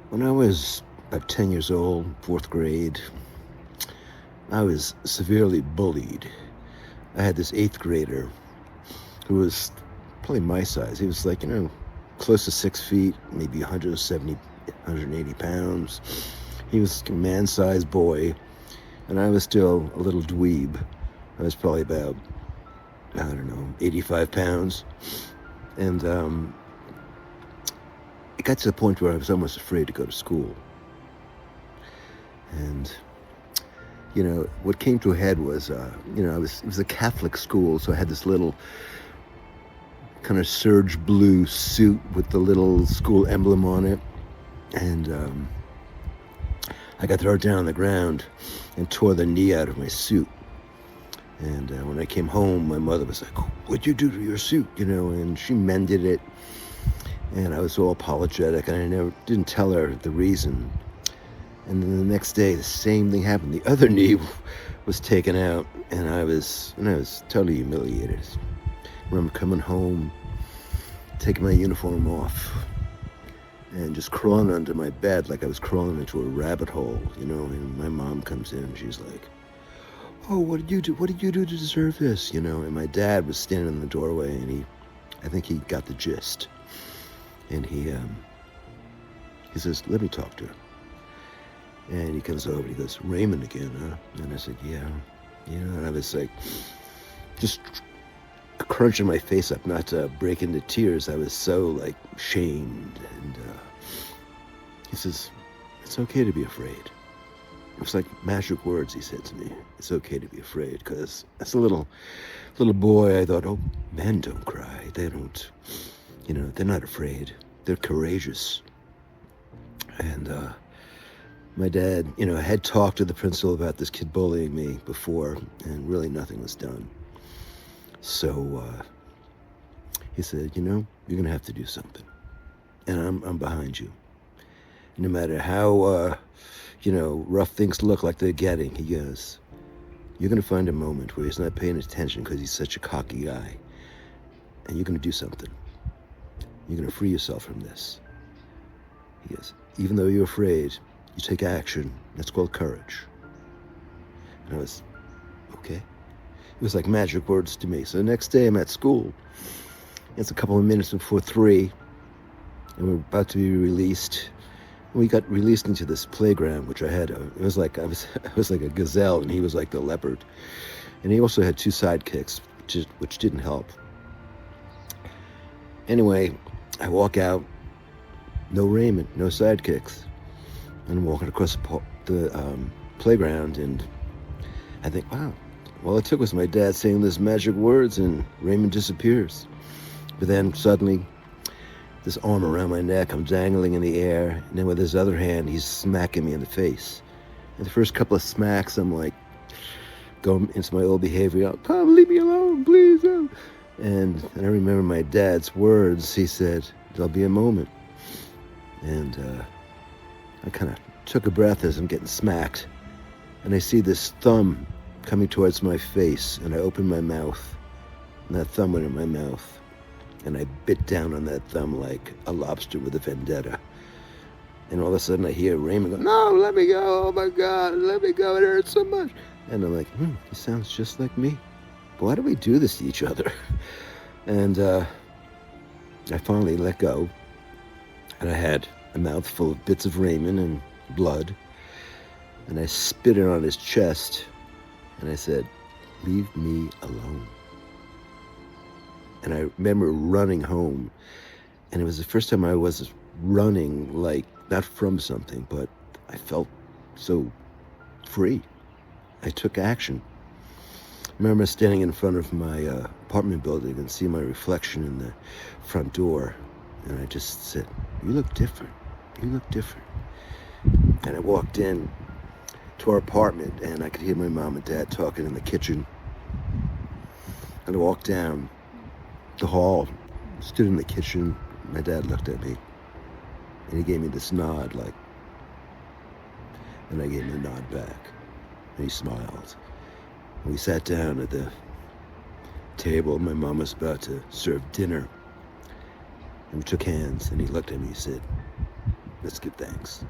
When I was about 10 years old, fourth grade, I was severely bullied. I had this eighth grader who was probably my size. He was like, close to 6 feet, maybe 170, 180 pounds. He was a man-sized boy, and I was still a little dweeb. I was probably about, 85 pounds. And it got to the point where I was almost afraid to go to school. And what came to a head was, it was a Catholic school, so I had this little kind of serge blue suit with the little school emblem on it. And I got thrown down on the ground and tore the knee out of my suit. And when I came home, my mother was like, "What'd you do to your suit?" And she mended it. And I was all apologetic, and I didn't tell her the reason. And then the next day, the same thing happened. The other knee was taken out, and I was totally humiliated. I remember coming home, taking my uniform off, and just crawling under my bed like I was crawling into a rabbit hole, And my mom comes in, and she's like, "Oh, what did you do? What did you do to deserve this?" And my dad was standing in the doorway, and I think he got the gist. And he says, "Let me talk to her." And he comes over, he goes, "Raymond again, huh?" And I said, "Yeah." And I was like, just crunching my face up not to break into tears. I was so shamed. And he says, "It's okay to be afraid." It was like magic words he said to me. It's okay to be afraid, because as a little boy, I thought, oh, men don't cry. They don't, they're not afraid. They're courageous. And my dad, had talked to the principal about this kid bullying me before, and really nothing was done. So he said, "You're going to have to do something. And I'm behind you. No matter how, rough things look like they're getting," he goes, "you're going to find a moment where he's not paying attention because he's such a cocky guy. And you're going to do something. You're going to free yourself from this." He goes, "Even though you're afraid, you take action. That's called courage." And I was, okay. It was like magic words to me. So the next day I'm at school. It's a couple of minutes before 3, and we're about to be released. And we got released into this playground, which I had. It was like I was like a gazelle, and he was like the leopard. And he also had 2 sidekicks, which didn't help. Anyway, I walk out. No Raymond, no sidekicks. And I'm walking across the playground, and I think, wow, all it took was my dad saying those magic words, and Raymond disappears. But then suddenly, this arm around my neck, I'm dangling in the air, and then with his other hand, he's smacking me in the face. And the first couple of smacks, I'm like, going into my old behavior. "Tom, leave me alone, please." And I remember my dad's words. He said, "There'll be a moment." And I kind of took a breath as I'm getting smacked. And I see this thumb coming towards my face, and I open my mouth, and that thumb went in my mouth. And I bit down on that thumb like a lobster with a vendetta. And all of a sudden I hear Raymond go, "No, let me go. Oh my God, let me go. It hurts so much." And I'm like, he sounds just like me. But why do we do this to each other? And I finally let go. And I had a mouthful of bits of Raymond and blood. And I spit it on his chest. And I said, "Leave me alone." And I remember running home. And it was the first time I was running, not from something, but I felt so free. I took action. I remember standing in front of my apartment building and seeing my reflection in the front door. And I just said, "You look different. You look different." And I walked in to our apartment, and I could hear my mom and dad talking in the kitchen. And I walked down the hall, stood in the kitchen. My dad looked at me, and he gave me this nod, and I gave him a nod back. And he smiled. And we sat down at the table. My mom was about to serve dinner. And we took hands, and he looked at me and said, Let's give thanks.